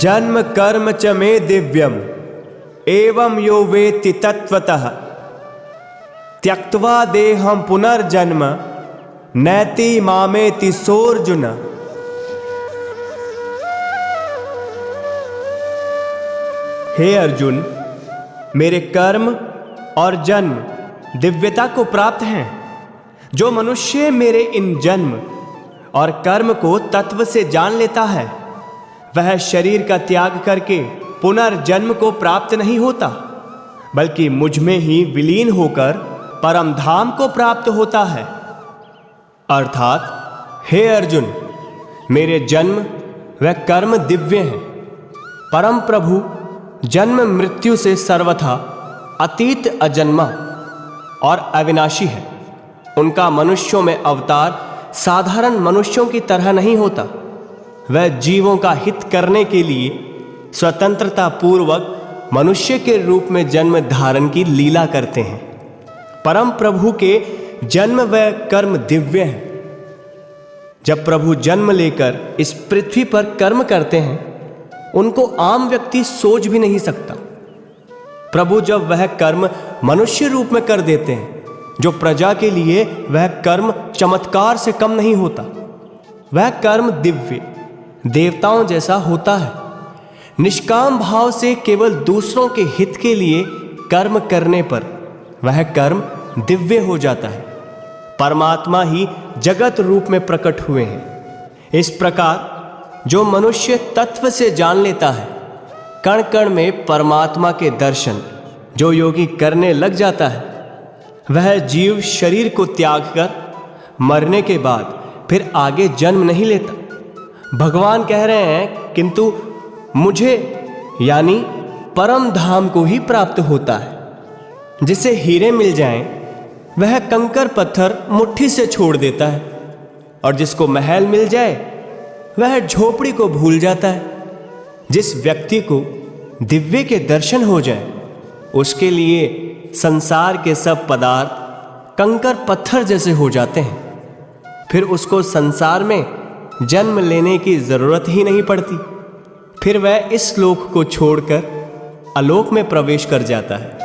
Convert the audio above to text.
जन्म कर्म च मे दिव्यम एवं यो वेत्ति तत्वतः त्यक्त्वा देहं पुनर्जन्म नैति मामेति सोऽर्जुन। हे अर्जुन, मेरे कर्म और जन्म दिव्यता को प्राप्त हैं। जो मनुष्य मेरे इन जन्म और कर्म को तत्व से जान लेता है, वह शरीर का त्याग करके पुनर्जन्म को प्राप्त नहीं होता, बल्कि मुझ में ही विलीन होकर परम धाम को प्राप्त होता है। अर्थात हे अर्जुन, मेरे जन्म व कर्म दिव्य हैं। परम प्रभु जन्म मृत्यु से सर्वथा अतीत, अजन्मा और अविनाशी है। उनका मनुष्यों में अवतार साधारण मनुष्यों की तरह नहीं होता। वह जीवों का हित करने के लिए स्वतंत्रता पूर्वक मनुष्य के रूप में जन्म धारण की लीला करते हैं। परम प्रभु के जन्म व कर्म दिव्य हैं। जब प्रभु जन्म लेकर इस पृथ्वी पर कर्म करते हैं, उनको आम व्यक्ति सोच भी नहीं सकता। प्रभु जब वह कर्म मनुष्य रूप में कर देते हैं, जो प्रजा के लिए वह कर्म चमत्कार से कम नहीं होता। वह कर्म दिव्य देवताओं जैसा होता है। निष्काम भाव से केवल दूसरों के हित के लिए कर्म करने पर वह कर्म दिव्य हो जाता है। परमात्मा ही जगत रूप में प्रकट हुए हैं। इस प्रकार जो मनुष्य तत्व से जान लेता है, कण कण में परमात्मा के दर्शन जो योगी करने लग जाता है, वह जीव शरीर को त्याग कर मरने के बाद फिर आगे जन्म नहीं लेता। भगवान कह रहे हैं, किंतु मुझे यानी परम धाम को ही प्राप्त होता है। जिसे हीरे मिल जाएं, वह कंकर पत्थर मुट्ठी से छोड़ देता है, और जिसको महल मिल जाए वह झोपड़ी को भूल जाता है। जिस व्यक्ति को दिव्य के दर्शन हो जाए, उसके लिए संसार के सब पदार्थ कंकर पत्थर जैसे हो जाते हैं। फिर उसको संसार में जन्म लेने की जरूरत ही नहीं पड़ती। फिर वह इस लोक को छोड़कर आलोक में प्रवेश कर जाता है।